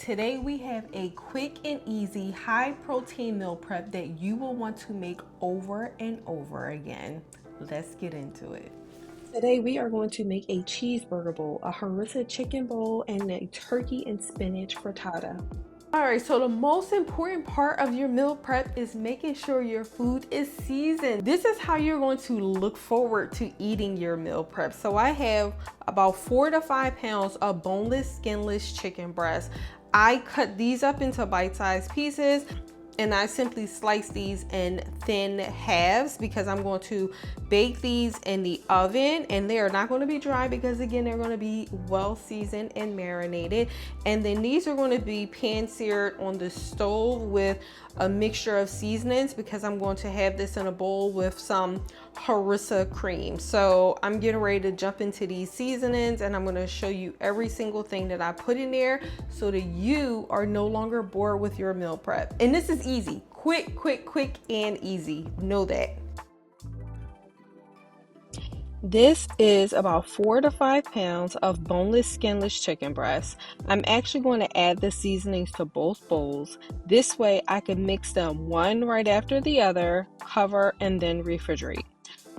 Today we have a quick and easy high protein meal prep that you will want to make over and over again. Let's get into it. Today we are going to make a cheeseburger bowl, a harissa chicken bowl, and a turkey and spinach frittata. All right, so the most important part of your meal prep is making sure your food is seasoned. This is how you're going to look forward to eating your meal prep. So I have about 4 to 5 pounds of boneless, skinless chicken breast. I cut these up into bite-sized pieces and I simply slice these in thin halves because I'm going to bake these in the oven, and they are not going to be dry because again they're going to be well seasoned and marinated. And then these are going to be pan seared on the stove with a mixture of seasonings because I'm going to have this in a bowl with some harissa cream. So I'm getting ready to jump into these seasonings and I'm going to show you every single thing that I put in there so that you are no longer bored with your meal prep. And this is easy, quick and easy. Know that. This is about 4 to 5 pounds of boneless, skinless chicken breast. I'm actually going to add the seasonings to both bowls. This way I can mix them one right after the other, cover, and then refrigerate.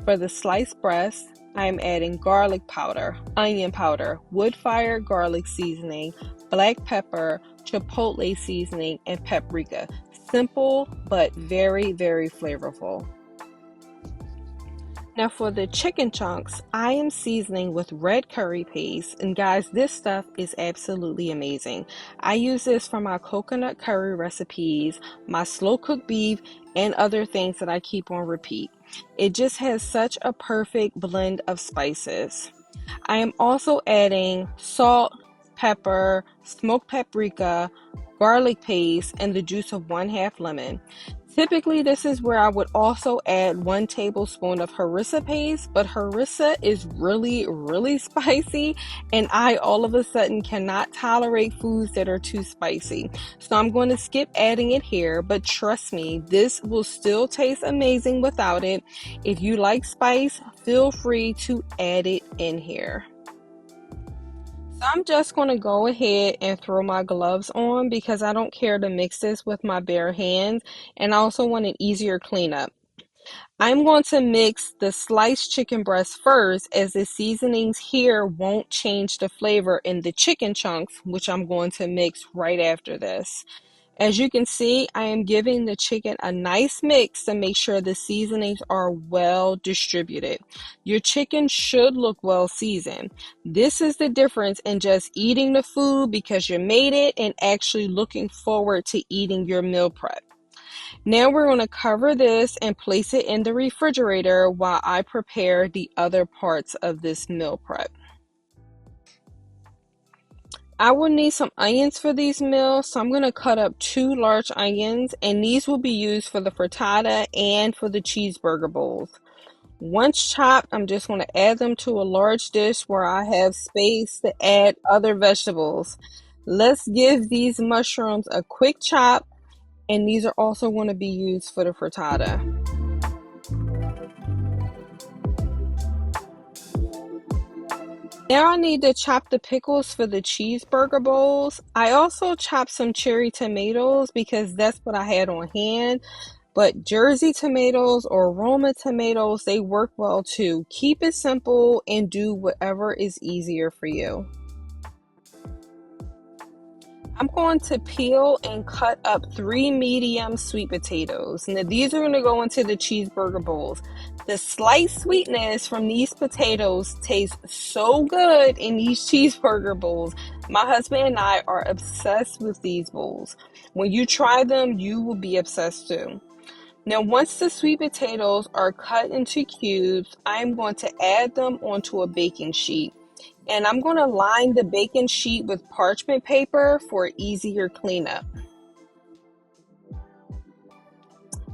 For the sliced breast, I'm adding garlic powder, onion powder, wood fire garlic seasoning, black pepper, chipotle seasoning, and paprika. Simple, but very flavorful. Now for the chicken chunks, I am seasoning with red curry paste, and guys, this stuff is absolutely amazing. I use this for my coconut curry recipes, my slow cooked beef, and other things that I keep on repeat. It just has such a perfect blend of spices. I am also adding salt, pepper, smoked paprika, garlic paste, and the juice of 1/2 lemon. Typically, this is where I would also add 1 tablespoon of harissa paste, but harissa is really spicy, and I all of a sudden cannot tolerate foods that are too spicy. So I'm going to skip adding it here, but trust me, this will still taste amazing without it. If you like spice, feel free to add it in here. So I'm just going to go ahead and throw my gloves on because I don't care to mix this with my bare hands, and I also want an easier cleanup. I'm going to mix the sliced chicken breast first, as the seasonings here won't change the flavor in the chicken chunks, which I'm going to mix right after this. As you can see, I am giving the chicken a nice mix to make sure the seasonings are well distributed. Your chicken should look well seasoned. This is the difference in just eating the food because you made it and actually looking forward to eating your meal prep. Now we're going to cover this and place it in the refrigerator while I prepare the other parts of this meal prep. I will need some onions for these meals, so I'm going to cut up 2 large onions, and these will be used for the frittata and for the cheeseburger bowls. Once chopped, I'm just going to add them to a large dish where I have space to add other vegetables. Let's give these mushrooms a quick chop, and these are also going to be used for the frittata. Now I need to chop the pickles for the cheeseburger bowls. I also chopped some cherry tomatoes because that's what I had on hand. But Jersey tomatoes or Roma tomatoes, they work well too. Keep it simple and do whatever is easier for you. I'm going to peel and cut up 3 medium sweet potatoes. Now these are going to go into the cheeseburger bowls. The slight sweetness from these potatoes tastes so good in these cheeseburger bowls. My husband and I are obsessed with these bowls. When you try them, you will be obsessed too. Now once the sweet potatoes are cut into cubes, I'm going to add them onto a baking sheet. And I'm going to line the baking sheet with parchment paper for easier cleanup.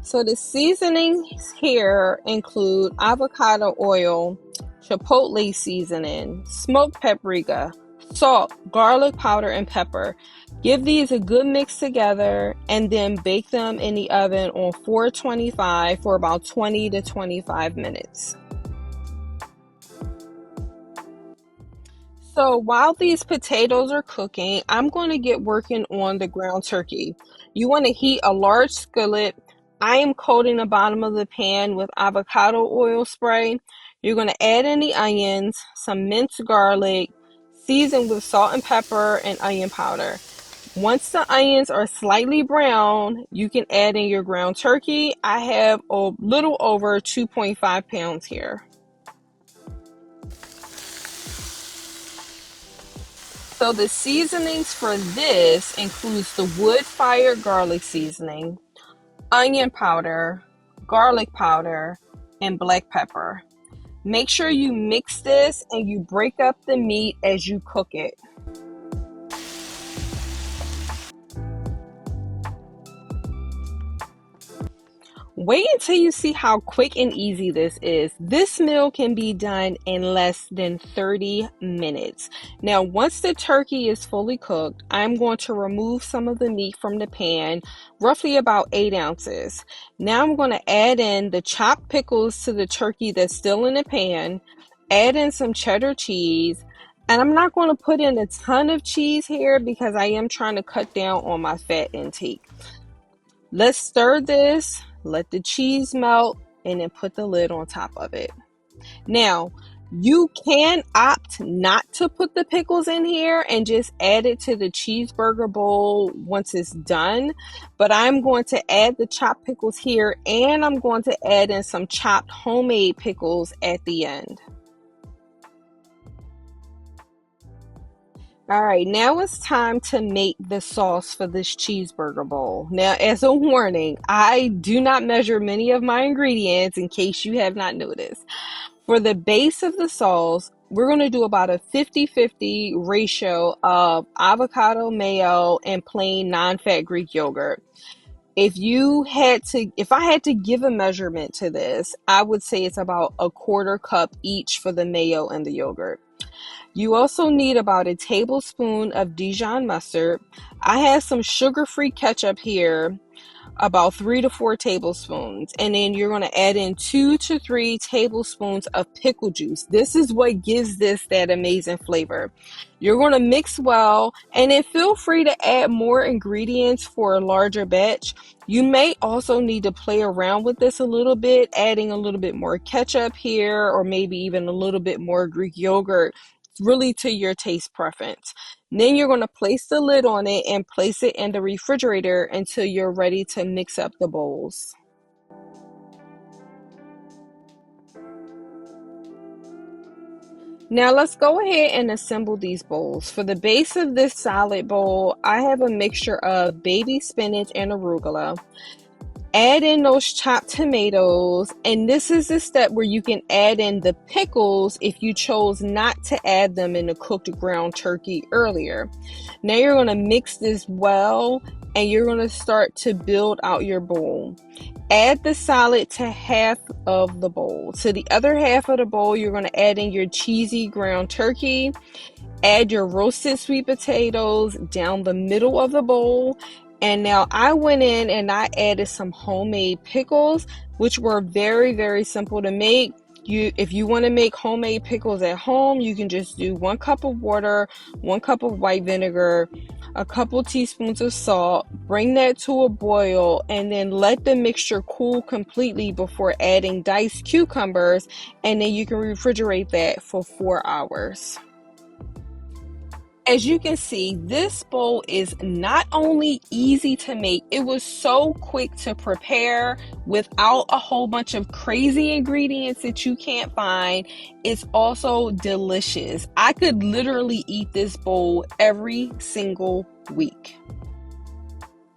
So the seasonings here include avocado oil, chipotle seasoning, smoked paprika, salt, garlic powder, and pepper. Give these a good mix together and then bake them in the oven on 425 for about 20 to 25 minutes. So while these potatoes are cooking, I'm going to get working on the ground turkey. You want to heat a large skillet. I am coating the bottom of the pan with avocado oil spray. You're going to add in the onions, some minced garlic, season with salt and pepper and onion powder. Once the onions are slightly brown, you can add in your ground turkey. I have a little over 2.5 pounds here. So the seasonings for this includes the wood-fired garlic seasoning, onion powder, garlic powder, and black pepper. Make sure you mix this and you break up the meat as you cook it. Wait until you see how quick and easy this is. This meal can be done in less than 30 minutes. Now, once the turkey is fully cooked, I'm going to remove some of the meat from the pan, roughly about 8 ounces. Now I'm going to add in the chopped pickles to the turkey that's still in the pan, add in some cheddar cheese, and I'm not going to put in a ton of cheese here because I am trying to cut down on my fat intake. Let's stir this, let the cheese melt, and then put the lid on top of it. Now, you can opt not to put the pickles in here and just add it to the cheeseburger bowl once it's done, but I'm going to add the chopped pickles here, and I'm going to add in some chopped homemade pickles at the end. All right, now it's time to make the sauce for this cheeseburger bowl. Now, as a warning, I do not measure many of my ingredients in case you have not noticed. For the base of the sauce, we're going to do about a 50-50 ratio of avocado mayo and plain non-fat Greek yogurt. If I had to give a measurement to this, I would say it's about a quarter cup each for the mayo and the yogurt. You also need about a tablespoon of Dijon mustard. I have some sugar-free ketchup here, about 3 to 4 tablespoons. And then you're going to add in 2 to 3 tablespoons of pickle juice. This is what gives this that amazing flavor. You're going to mix well, and then feel free to add more ingredients for a larger batch. You may also need to play around with this a little bit, adding a little bit more ketchup here, or maybe even a little bit more Greek yogurt, really to your taste preference. Then you're going to place the lid on it and place it in the refrigerator until you're ready to mix up the bowls. Now let's go ahead and assemble these bowls. For the base of this salad bowl, I have a mixture of baby spinach and arugula. Add in those chopped tomatoes, and this is the step where you can add in the pickles if you chose not to add them in the cooked ground turkey earlier. Now you're going to mix this well, and you're going to start to build out your bowl. Add the salad to half of the bowl. To the other half of the bowl, you're going to add in your cheesy ground turkey. Add your roasted sweet potatoes down the middle of the bowl. And now I went in and I added some homemade pickles, which were very, very simple to make. If you want to make homemade pickles at home, you can just do 1 cup of water, 1 cup of white vinegar, a couple teaspoons of salt, bring that to a boil, and then let the mixture cool completely before adding diced cucumbers, and then you can refrigerate that for 4 hours. As you can see, this bowl is not only easy to make, it was so quick to prepare without a whole bunch of crazy ingredients that you can't find. It's also delicious. I could literally eat this bowl every single week.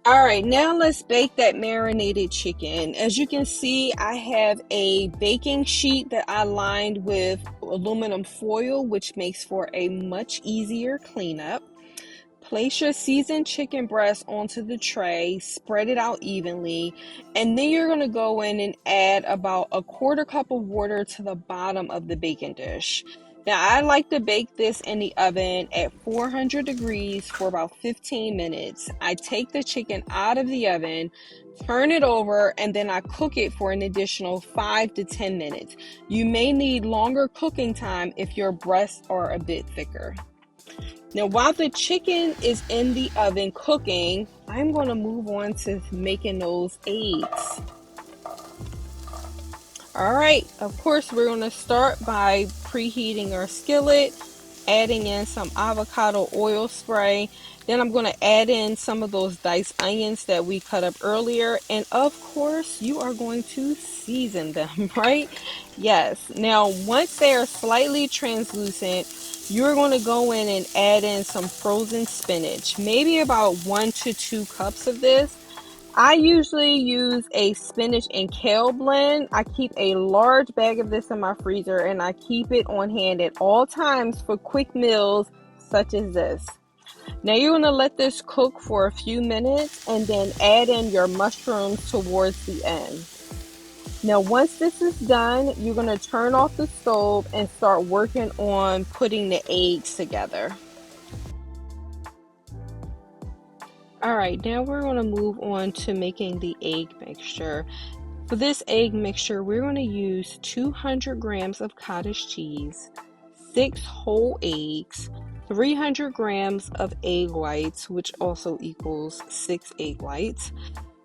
All right, now let's bake that marinated chicken. As you can see, I have a baking sheet that I lined with aluminum foil, which makes for a much easier cleanup. Place your seasoned chicken breast onto the tray, spread it out evenly, and then you're going to go in and add about a quarter cup of water to the bottom of the baking dish. Now, I like to bake this in the oven at 400 degrees for about 15 minutes. I take the chicken out of the oven, turn it over, and then I cook it for an additional 5 to 10 minutes. You may need longer cooking time if your breasts are a bit thicker. Now, while the chicken is in the oven cooking, I'm going to move on to making those eggs. All right, of course, we're going to start by preheating our skillet, adding in some avocado oil spray. Then I'm going to add in some of those diced onions that we cut up earlier. And of course, you are going to season them, right? Yes. Now, once they are slightly translucent, you're going to go in and add in some frozen spinach, maybe about 1 to 2 cups of this. I usually use a spinach and kale blend. I keep a large bag of this in my freezer and I keep it on hand at all times for quick meals such as this. Now you're going to let this cook for a few minutes and then add in your mushrooms towards the end. Now once this is done, you're going to turn off the stove and start working on putting the eggs together. All right, now we're going to move on to making the egg mixture. For this egg mixture, we're going to use 200 grams of cottage cheese, 6 whole eggs, 300 grams of egg whites, which also equals 6 egg whites.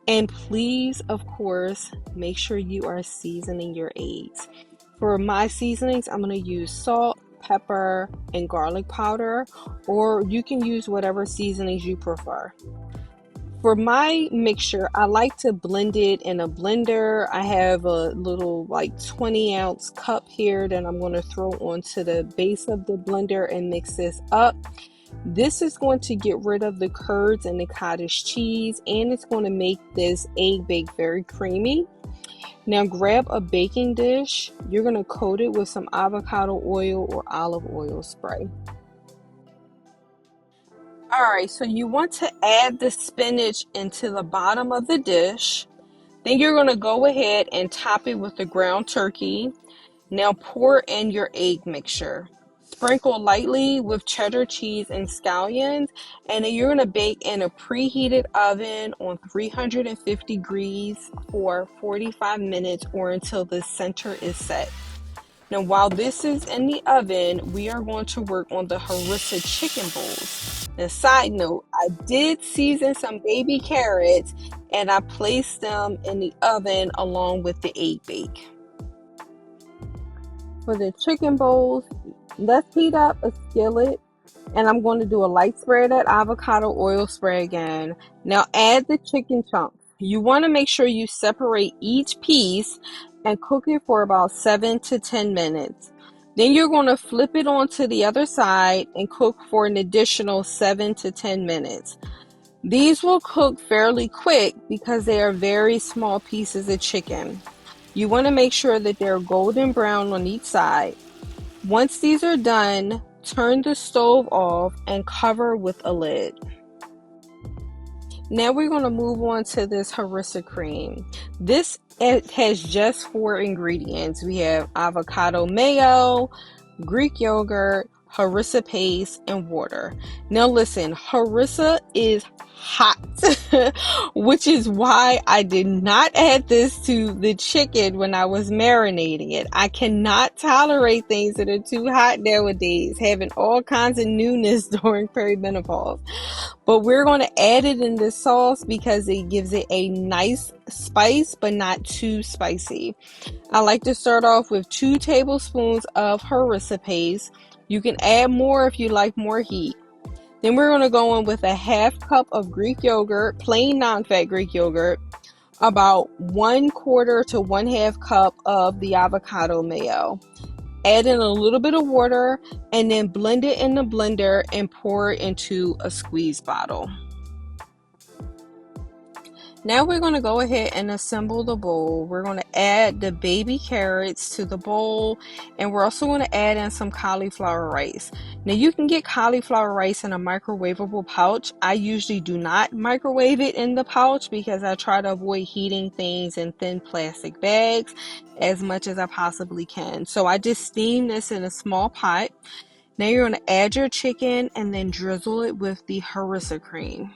And please, of course, make sure you are seasoning your eggs. For my seasonings, I'm going to use salt, pepper, and garlic powder, or you can use whatever seasonings you prefer. For my mixture, I like to blend it in a blender. I have a little like 20-ounce cup here that I'm going to throw onto the base of the blender and mix this up. This is going to get rid of the curds and the cottage cheese, and it's going to make this egg bake very creamy. Now grab a baking dish. You're going to coat it with some avocado oil or olive oil spray. All right, so you want to add the spinach into the bottom of the dish. Then you're going to go ahead and top it with the ground turkey. Now pour in your egg mixture. Sprinkle lightly with cheddar cheese and scallions, and then you're going to bake in a preheated oven on 350 degrees for 45 minutes or until the center is set. Now, while this is in the oven, we are going to work on the Harissa chicken bowls. Now, side note, I did season some baby carrots and I placed them in the oven along with the egg bake. For the chicken bowls, let's heat up a skillet and I'm going to do a light spray of that avocado oil spray again. Now add the chicken chunks. You want to make sure you separate each piece and cook it for about 7 to 10 minutes. Then you're going to flip it onto the other side and cook for an additional 7 to 10 minutes. These will cook fairly quick because they are very small pieces of chicken. You want to make sure that they're golden brown on each side. Once these are done, turn the stove off and cover with a lid. Now we're going to move on to this harissa cream. It has just 4 ingredients. We have avocado mayo, Greek yogurt, harissa paste, and water. Now listen, harissa is hot, which is why I did not add this to the chicken when I was marinating it. I cannot tolerate things that are too hot nowadays, having all kinds of newness during perimenopause. But we're going to add it in this sauce because it gives it a nice spice, but not too spicy. I like to start off with 2 tablespoons of harissa paste. You can add more if you like more heat. Then we're going to go in with a 1/2 cup of Greek yogurt, plain non-fat Greek yogurt, about 1/4 to 1/2 cup of the avocado mayo. Add in a little bit of water and then blend it in the blender and pour it into a squeeze bottle. Now we're going to go ahead and assemble the bowl. We're going to add the baby carrots to the bowl, and we're also going to add in some cauliflower rice. Now you can get cauliflower rice in a microwavable pouch. I usually do not microwave it in the pouch because I try to avoid heating things in thin plastic bags as much as I possibly can. So I just steam this in a small pot. Now you're going to add your chicken and then drizzle it with the harissa cream.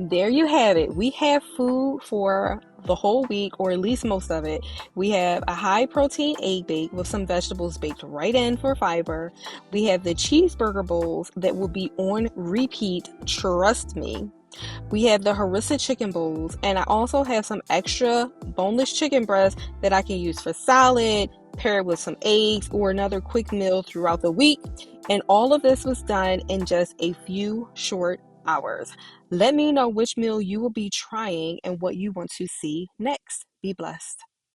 There you have it. We have food for the whole week, or at least most of it. We have a high protein egg bake with some vegetables baked right in for fiber. We have the cheeseburger bowls that will be on repeat, trust me. We have the Harissa chicken bowls, and I also have some extra boneless chicken breasts that I can use for salad, pair it with some eggs, or another quick meal throughout the week. And all of this was done in just a few short hours. Let me know which meal you will be trying and what you want to see next. Be blessed.